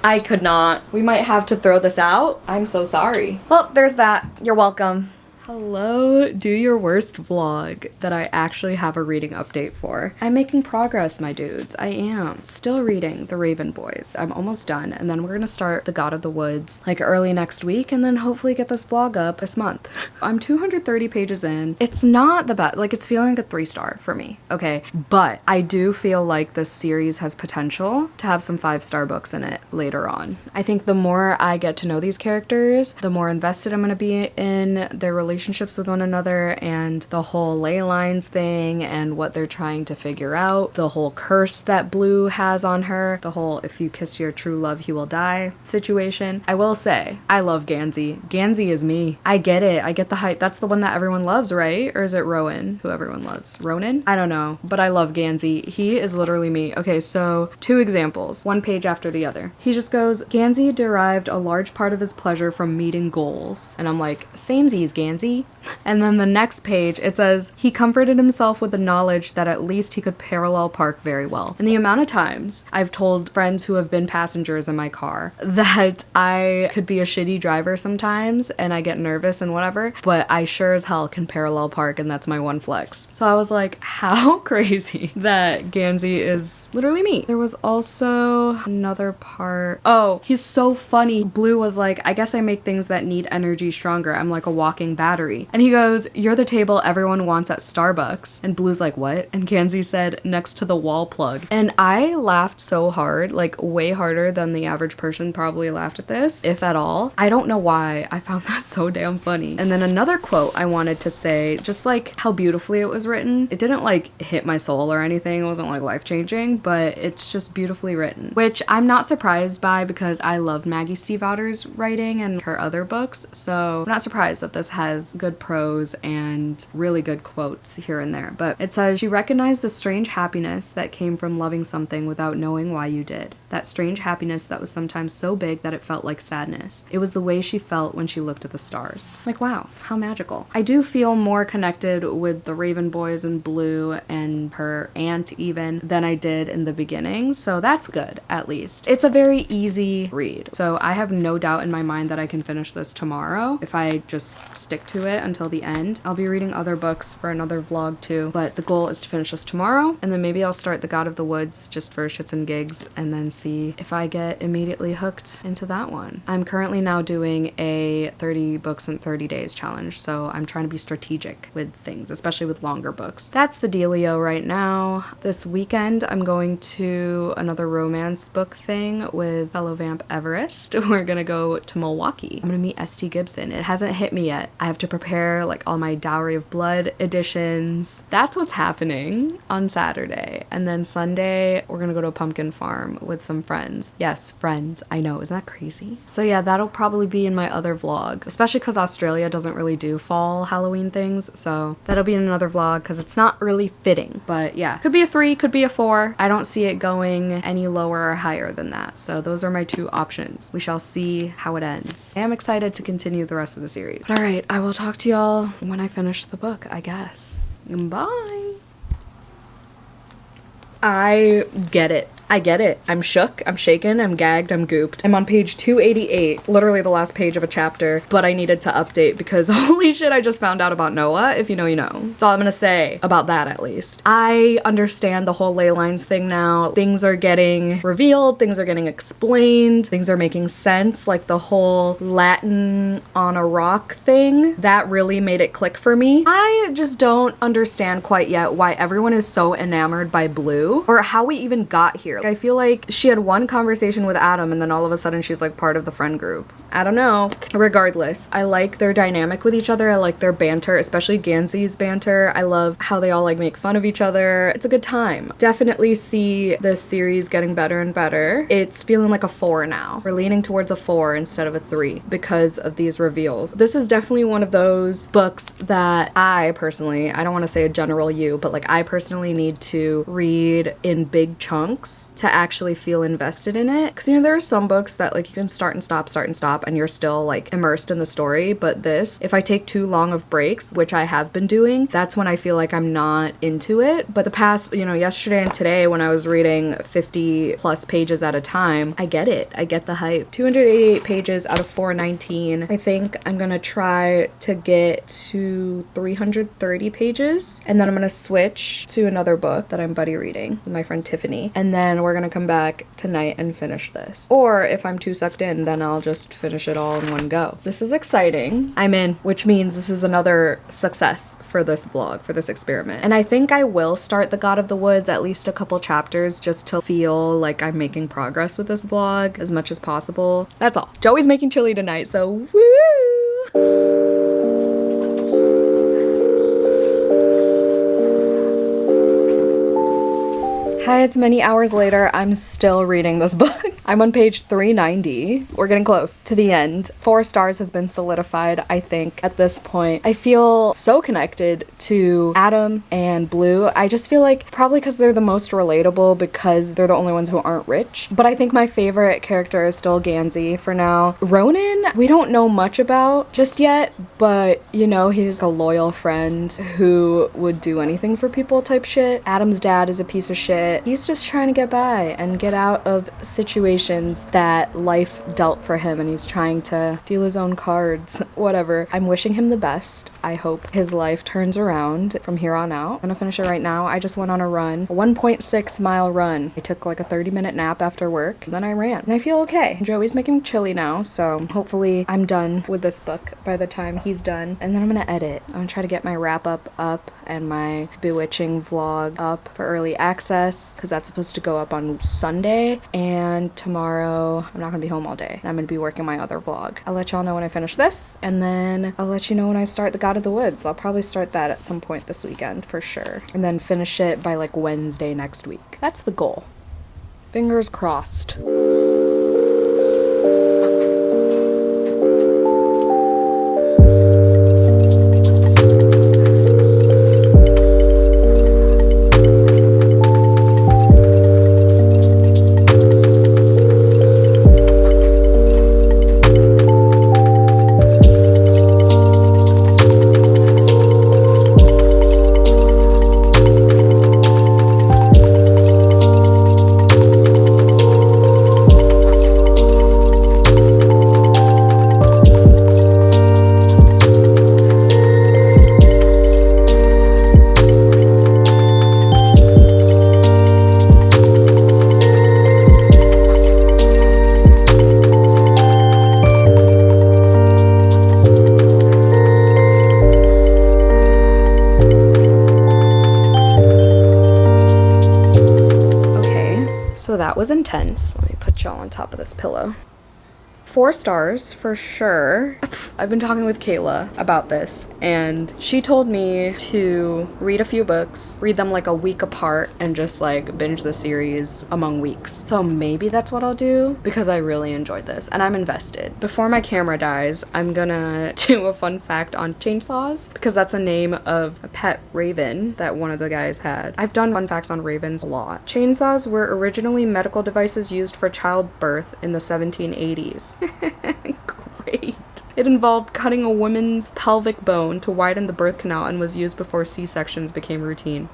I could not. We might have to throw this out. I'm so sorry. Well, there's that. You're welcome. Hello, Do Your Worst vlog that I actually have a reading update for. I'm making progress, my dudes. I am. Still reading The Raven Boys. I'm almost done, and then we're gonna start The God of the Woods like early next week, and then hopefully get this vlog up this month. I'm 230 pages in. It's not the best. Like, it's feeling like a 3-star for me, okay? But I do feel like this series has potential to have some 5-star books in it later on. I think the more I get to know these characters, the more invested I'm gonna be in their relationships with one another, and the whole ley lines thing and what they're trying to figure out, the whole curse that Blue has on her, the whole if you kiss your true love he will die situation. I will say, I love Gansey. Gansey is me. I get it. I get the hype. That's the one that everyone loves, right? Or is it Rowan who everyone loves? Ronan? I don't know, but I love Gansey. He is literally me. Okay, so 2 examples, 1 page after the other. He just goes, Gansey derived a large part of his pleasure from meeting goals. And I'm like, samesies, Gansey. And then the next page, it says, he comforted himself with the knowledge that at least he could parallel park very well. And the amount of times I've told friends who have been passengers in my car that I could be a shitty driver sometimes and I get nervous and whatever, but I sure as hell can parallel park, and that's my one flex. So I was like, how crazy that Gansey is literally me. There was also another part. Oh, he's so funny. Blue was like, I guess I make things that need energy stronger. I'm like a walking battery. And he goes, you're the table everyone wants at Starbucks. And Blue's like, what? And Gansey said, next to the wall plug. And I laughed so hard, like way harder than the average person probably laughed at this, if at all. I don't know why. I found that so damn funny. And then another quote I wanted to say, just like how beautifully it was written. It didn't like hit my soul or anything. It wasn't like life-changing, but it's just beautifully written, which I'm not surprised by because I love Maggie Stiefvater's writing and her other books, so I'm not surprised that this has good prose and really good quotes here and there. But it says, she recognized a strange happiness that came from loving something without knowing why you did. That strange happiness that was sometimes so big that it felt like sadness. It was the way she felt when she looked at the stars. Like, wow, how magical. I do feel more connected with the Raven boys and Blue and her aunt even than I did in the beginning, so that's good, at least. It's a very easy read, so I have no doubt in my mind that I can finish this tomorrow if I just stick to it until the end. I'll be reading other books for another vlog too, but the goal is to finish this tomorrow, and then maybe I'll start The God of the Woods just for shits and gigs, and then see if I get immediately hooked into that one. I'm currently now doing a 30 books in 30 days challenge, so I'm trying to be strategic with things, especially with longer books. That's the dealio right now. This weekend I'm going to another romance book thing with fellow vamp Everest. We're gonna go to Milwaukee. I'm gonna meet St. Gibson. It hasn't hit me yet. I have to prepare like all my Dowry of Blood editions. That's what's happening on Saturday. And then Sunday we're gonna go to a pumpkin farm with some friends. Yes, friends. I know, isn't that crazy? So yeah, that'll probably be in my other vlog, especially because Australia doesn't really do fall Halloween things, so that'll be in another vlog because it's not really fitting. But yeah, could be a 3, could be a 4. I don't see it going any lower or higher than that, so those are my 2 options. We shall see how it ends. I am excited to continue the rest of the series. But all right, I will talk to y'all when I finish the book, I guess. Bye. I get it. I get it. I'm shook, I'm shaken, I'm gagged, I'm gooped. I'm on page 288, literally the last page of a chapter, but I needed to update because holy shit, I just found out about Noah. If you know, you know. That's all I'm gonna say about that, at least. I understand the whole ley lines thing now. Things are getting revealed, things are getting explained, things are making sense, like the whole Latin on a rock thing. That really made it click for me. I just don't understand quite yet why everyone is so enamored by Blue, or how we even got here. I feel like she had one conversation with Adam and then all of a sudden she's like part of the friend group. I don't know. Regardless, I like their dynamic with each other. I like their banter, especially Gansey's banter. I love how they all like make fun of each other. It's a good time. Definitely see this series getting better and better. It's feeling like a 4 now. We're leaning towards a 4 instead of a 3 because of these reveals. This is definitely one of those books that I personally, I don't want to say a general you, but like I personally need to read in big chunks to actually feel invested in it. Because, you know, there are some books that like you can start and stop, and you're still like immersed in the story. But this, if I take too long of breaks, which I have been doing, that's when I feel like I'm not into it. But the past, you know, yesterday and today when I was reading 50 plus pages at a time, I get it. I get the hype. 288 pages out of 419. I think I'm gonna try to get to 330 pages, and then I'm gonna switch to another book that I'm buddy reading with my friend Tiffany, and then we're gonna come back tonight and finish this. Or if I'm too sucked in, then I'll just finish it all in one go. This is exciting. I'm in, which means this is another success for this vlog, for this experiment. And I think I will start The God of the Woods at least a couple chapters just to feel like I'm making progress with this vlog as much as possible. That's all. Joey's making chili tonight, so woo! Hi, it's many hours later. I'm still reading this book. I'm on page 390. We're getting close to the end. 4 stars has been solidified, I think, at this point. I feel so connected to Adam and Blue. I just feel like probably because they're the most relatable because they're the only ones who aren't rich. But I think my favorite character is still Gansey for now. Ronan, we don't know much about just yet, but you know, he's a loyal friend who would do anything for people type shit. Adam's dad is a piece of shit. He's just trying to get by and get out of situations that life dealt for him, and he's trying to deal his own cards. Whatever. I'm wishing him the best. I hope his life turns around from here on out. I'm gonna finish it right now. I just went on a run, a 1.6 mile run. I took like a 30-minute nap after work, and then I ran, and I feel okay. Joey's making chili now, so hopefully I'm done with this book by the time he's done, and then I'm gonna edit. I'm gonna try to get my wrap up and my bewitching vlog up for early access, because that's supposed to go up on Sunday, and tomorrow tomorrow. I'm not gonna be home all day. I'm gonna be working my other vlog. I'll let y'all know when I finish this, and then I'll let you know when I start the God of the Woods. I'll probably start that at some point this weekend for sure, and then finish it by like Wednesday next week. That's the goal. Fingers crossed. So that was intense. Let me put y'all on top of this pillow. 4 stars for sure. I've been talking with Kayla about this, and she told me to read a few books, read them like a week apart, and just like binge the series among weeks. So maybe that's what I'll do, because I really enjoyed this and I'm invested. Before my camera dies, I'm gonna do a fun fact on chainsaws, because that's a name of a pet raven that one of the guys had. I've done fun facts on ravens a lot. Chainsaws were originally medical devices used for childbirth in the 1780s. Great. It involved cutting a woman's pelvic bone to widen the birth canal and was used before C-sections became routine.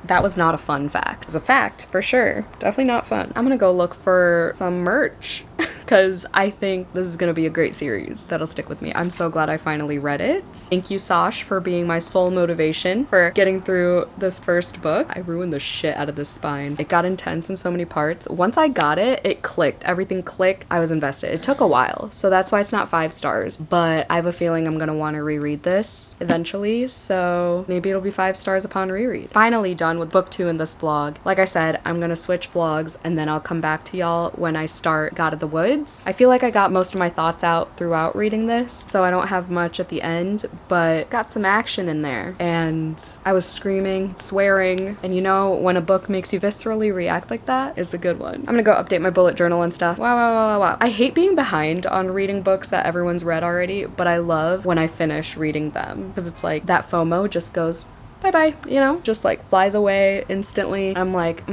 That was not a fun fact. It was a fact, for sure. Definitely not fun. I'm gonna go look for some merch, because I think this is gonna be a great series that'll stick with me. I'm so glad I finally read it. Thank you, Sash, for being my sole motivation for getting through this first book. I ruined the shit out of this spine. It got intense in so many parts. Once I got it, it clicked. Everything clicked. I was invested. It took a while, so that's why it's not 5 stars, but I have a feeling I'm gonna want to reread this eventually, so maybe it'll be 5 stars upon reread. Finally done with book 2 in this vlog. Like I said, I'm gonna switch vlogs, and then I'll come back to y'all when I start God of the Woods. I feel like I got most of my thoughts out throughout reading this, so I don't have much at the end, but got some action in there, and I was screaming, swearing, and you know when a book makes you viscerally react like that is a good one. I'm gonna go update my bullet journal and stuff. Wow. I hate being behind on reading books that everyone's read already, but I love when I finish reading them, because it's like that FOMO just goes bye-bye, you know, just like flies away instantly. I'm like,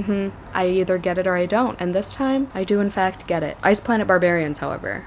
I either get it or I don't, and this time I do in fact get it. Ice Planet Barbarians, however.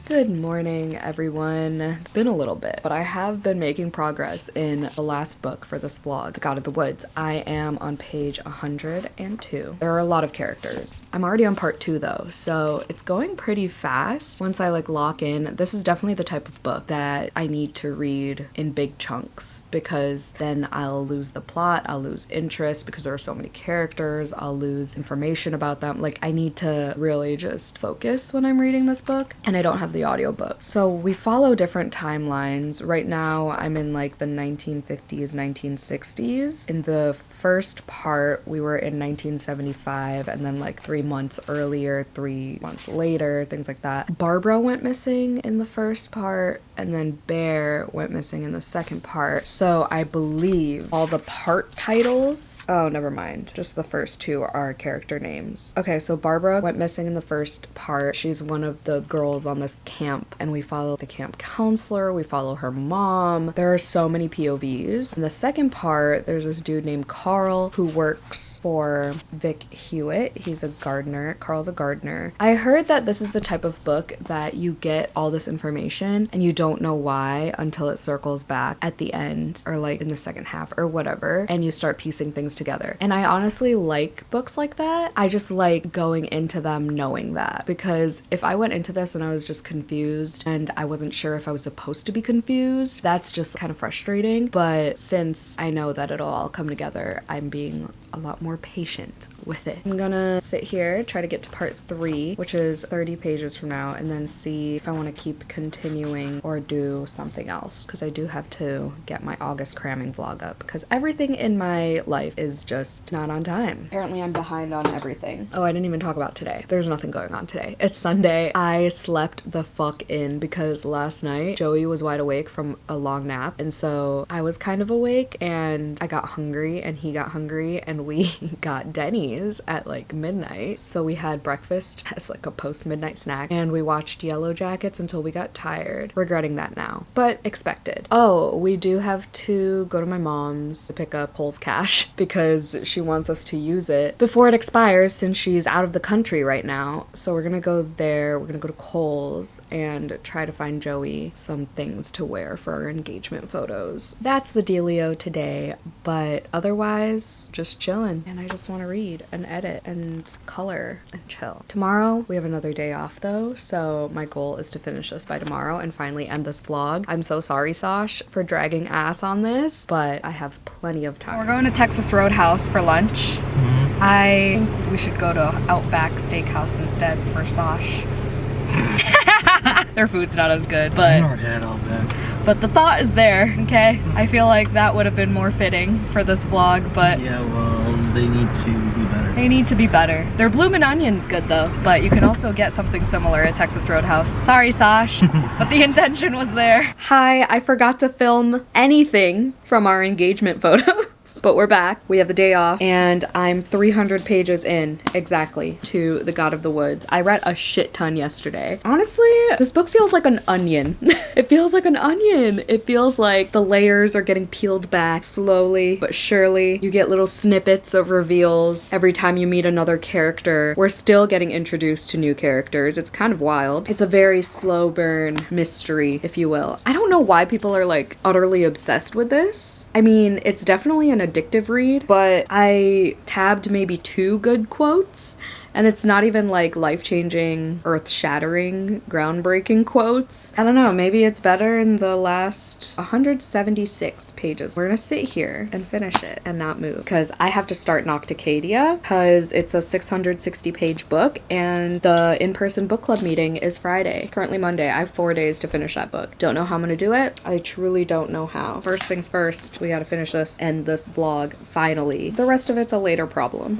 Good morning, everyone. It's been a little bit, but I have been making progress in the last book for this vlog, God of the Woods. I am on page 102. There are a lot of characters. I'm already on part 2 though, so it's going pretty fast. Once I like lock in, this is definitely the type of book that I need to read in big chunks, because then I'll lose the plot, I'll lose interest because there are so many characters, I'll lose information about them. Like, I need to really just focus when I'm reading this book, and I don't have the audiobook. So we follow different timelines. Right now I'm in like the 1950s, 1960s. In the first part we were in 1975, and then like 3 months earlier, 3 months later, things like that. Barbara went missing in the first part, and then Bear went missing in the second part. So I believe all the part titles, oh never mind, just the first 2 are character names. Okay, so Barbara went missing in the first part. She's one of the girls on this camp, and we follow the camp counselor, we follow her mom. There are so many POVs. In the second part, there's this dude named Carl who works for Vic Hewitt. He's a gardener. Carl's a gardener. I heard that this is the type of book that you get all this information and you don't know why until it circles back at the end, or like in the second half or whatever, and you start piecing things together. And I honestly like books like that. I just like going into them knowing that, because if I went into this and I was just confused and I wasn't sure if I was supposed to be confused, that's just kind of frustrating. But since I know that it'll all come together where I'm being a lot more patient with it. I'm gonna sit here, try to get to part 3, which is 30 pages from now, and then see if I want to keep continuing or do something else, because I do have to get my August cramming vlog up, because everything in my life is just not on time. Apparently I'm behind on everything. Oh, I didn't even talk about today. There's nothing going on today. It's Sunday. I slept the fuck in because last night Joey was wide awake from a long nap, and so I was kind of awake, and I got hungry and he got hungry, and we got Denny's at like midnight. So we had breakfast as like a post-midnight snack, and we watched Yellow Jackets until we got tired. Regretting that now, but expected. Oh, we do have to go to my mom's to pick up Cole's cash because she wants us to use it before it expires, since she's out of the country right now. So we're gonna go there, we're gonna go to Cole's and try to find Joey some things to wear for our engagement photos. That's the dealio today, but otherwise just chilling, and I just want to read and edit and color and chill. Tomorrow we have another day off though, so my goal is to finish this by tomorrow and finally end this vlog. I'm so sorry, Sash, for dragging ass on this, but I have plenty of time. So we're going to Texas Roadhouse for lunch. I think we should go to Outback Steakhouse instead for Sash. Their food's not as good, but I've never had Outback. But the thought is there, okay? I feel like that would have been more fitting for this vlog, but Yeah, well, they need to be better. they need to be better. Their bloomin' onion's good though, but you can also get something similar at Texas Roadhouse. Sorry, Sash, but the intention was there. Hi, I forgot to film anything from our engagement photo. But we're back, we have the day off, and I'm 300 pages in, exactly, to The God of the Woods. I read a shit ton yesterday. Honestly, this book feels like an onion. It feels like an onion. It feels like the layers are getting peeled back slowly but surely. You get little snippets of reveals every time you meet another character. We're still getting introduced to new characters. It's kind of wild. It's a very slow burn mystery, if you will. I don't know why people are like utterly obsessed with this. I mean, it's definitely an addictive read, but I tabbed maybe 2 good quotes, and it's not even like life-changing, earth-shattering, groundbreaking quotes. I don't know, maybe it's better in the last 176 pages. We're gonna sit here and finish it and not move, because I have to start Nocticadia, because it's a 660 page book, and the in-person book club meeting is Friday. Currently Monday. I have 4 days to finish that book. Don't know how I'm gonna do it. I truly don't know how. First things first, we gotta finish this, end this vlog, finally. The rest of it's a later problem.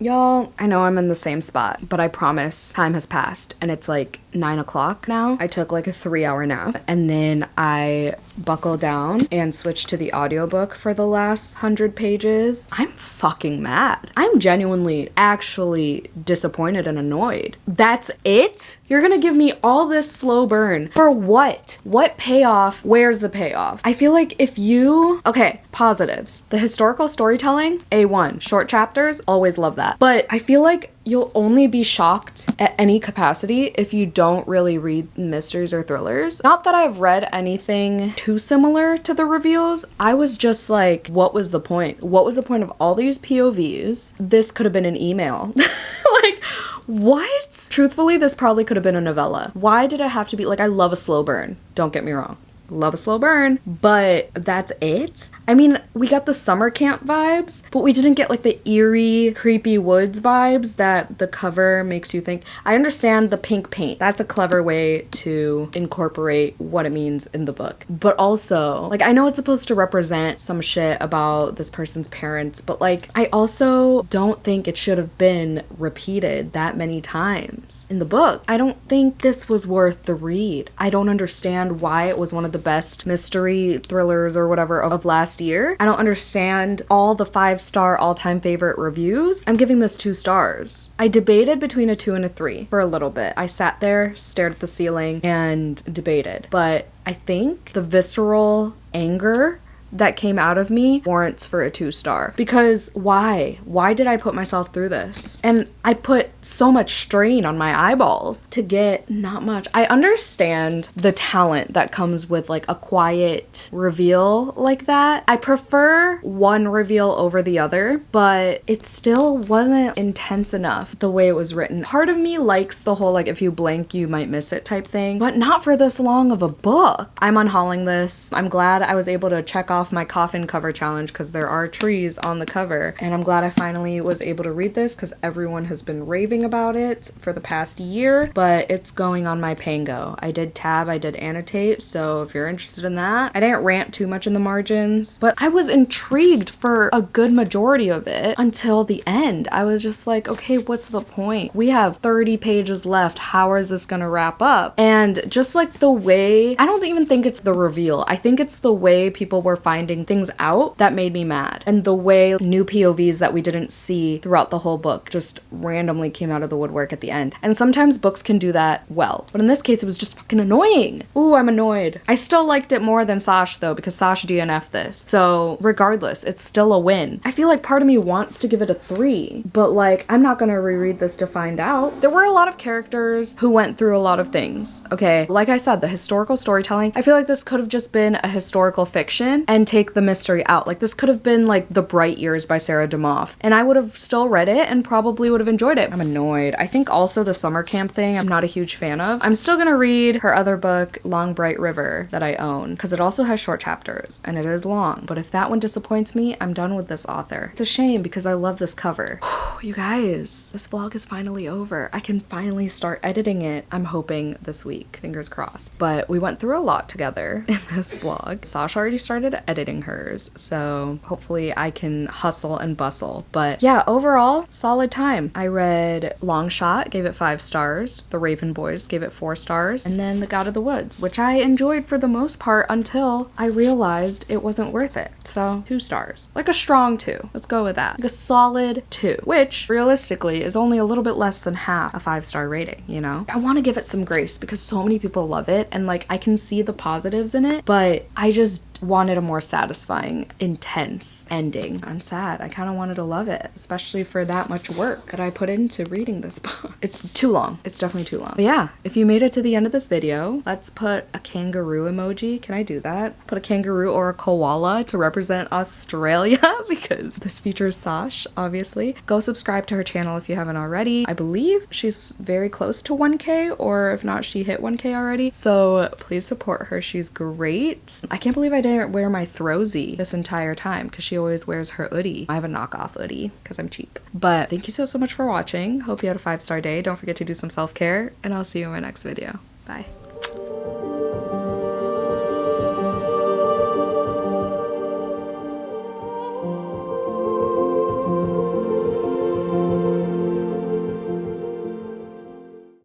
Y'all, I know I'm in the same spot, but I promise time has passed and it's like 9 o'clock now. I took like a 3-hour nap, and then I buckled down and switched to the audiobook for the last 100 pages. I'm fucking mad. I'm genuinely actually disappointed and annoyed. That's it? You're gonna give me all this slow burn for what? What payoff? Where's the payoff? I feel like if you... Okay, positives. The historical storytelling, A1. Short chapters, always love that. But I feel like you'll only be shocked at any capacity if you don't really read mysteries or thrillers. Not that I've read anything too similar to the reveals. I was just like, what was the point? What was the point of all these POVs? This could have been an email. Like, what? Truthfully, this probably could have been a novella. Why did it have to be, like, I love a slow burn. Don't get me wrong. Love a slow burn, but that's it? I mean, we got the summer camp vibes, but we didn't get like the eerie, creepy woods vibes that the cover makes you think. I understand the pink paint. That's a clever way to incorporate what it means in the book. But also, like, I know it's supposed to represent some shit about this person's parents, but like, I also don't think it should have been repeated that many times in the book. I don't think this was worth the read. I don't understand why it was one of the best mystery thrillers or whatever of last year. I don't understand all the 5-star all-time favorite reviews. I'm giving this 2 stars. I debated between a 2 and a 3 for a little bit. I sat there, stared at the ceiling, and debated. But I think the visceral anger that came out of me warrants for a 2-star. Because why? Why did I put myself through this? And I put so much strain on my eyeballs to get not much. I understand the talent that comes with like a quiet reveal like that. I prefer one reveal over the other, but it still wasn't intense enough the way it was written. Part of me likes the whole like if you blink you might miss it type thing, but not for this long of a book. I'm unhauling this. I'm glad I was able to check off off my coffin cover challenge because there are trees on the cover. And I'm glad I finally was able to read this because everyone has been raving about it for the past year, but it's going on my Pango. I did tab, I did annotate, so if you're interested in that. I didn't rant too much in the margins, but I was intrigued for a good majority of it until the end. I was just like, okay, what's the point? We have 30 pages left. How is this gonna wrap up? And just like the way, I don't even think it's the reveal. I think it's the way people were finding things out that made me mad. And the way new POVs that we didn't see throughout the whole book just randomly came out of the woodwork at the end. And sometimes books can do that well. But in this case, it was just fucking annoying. Ooh, I'm annoyed. I still liked it more than Sash though, because Sash DNF'd this. So regardless, it's still a win. I feel like part of me wants to give it a 3, but like, I'm not gonna reread this to find out. There were a lot of characters who went through a lot of things, okay? Like I said, the historical storytelling, I feel like this could have just been a historical fiction and take the mystery out. Like this could have been like The Bright Years by Sarah DeMoff, and I would have still read it and probably would have enjoyed it. I'm annoyed. I think also the summer camp thing, I'm not a huge fan of. I'm still gonna read her other book, Long Bright River, that I own, because it also has short chapters and it is long. But if that one disappoints me, I'm done with this author. It's a shame because I love this cover. You guys, this vlog is finally over. I can finally start editing it. I'm hoping this week, fingers crossed. But we went through a lot together in this vlog. Sasha already started editing hers, so hopefully I can hustle and bustle. But yeah, overall, solid time. I read Long Shot, gave it 5 stars. The Raven Boys gave it 4 stars. And then The God of the Woods, which I enjoyed for the most part until I realized it wasn't worth it. So 2 stars. Like a strong 2. Let's go with that. Like a solid 2, which realistically is only a little bit less than half a 5-star rating, you know? I want to give it some grace because so many people love it and like I can see the positives in it, but I just wanted a more satisfying, intense ending. I'm sad. I kind of wanted to love it, especially for that much work that I put into reading this book. It's too long. It's definitely too long. But yeah, if you made it to the end of this video, let's put a kangaroo emoji. Can I do that? Put a kangaroo or a koala to represent Australia because this features Sash, obviously. Go subscribe to her channel if you haven't already. I believe she's very close to 1K, or if not, she hit 1K already. So please support her. She's great. I can't believe I didn't wear my Throwsy this entire time because she always wears her hoodie. I have a knockoff hoodie because I'm cheap. But thank you so much for watching. Hope you had a 5-star day. Don't forget to do some self-care and I'll see you in my next video. Bye.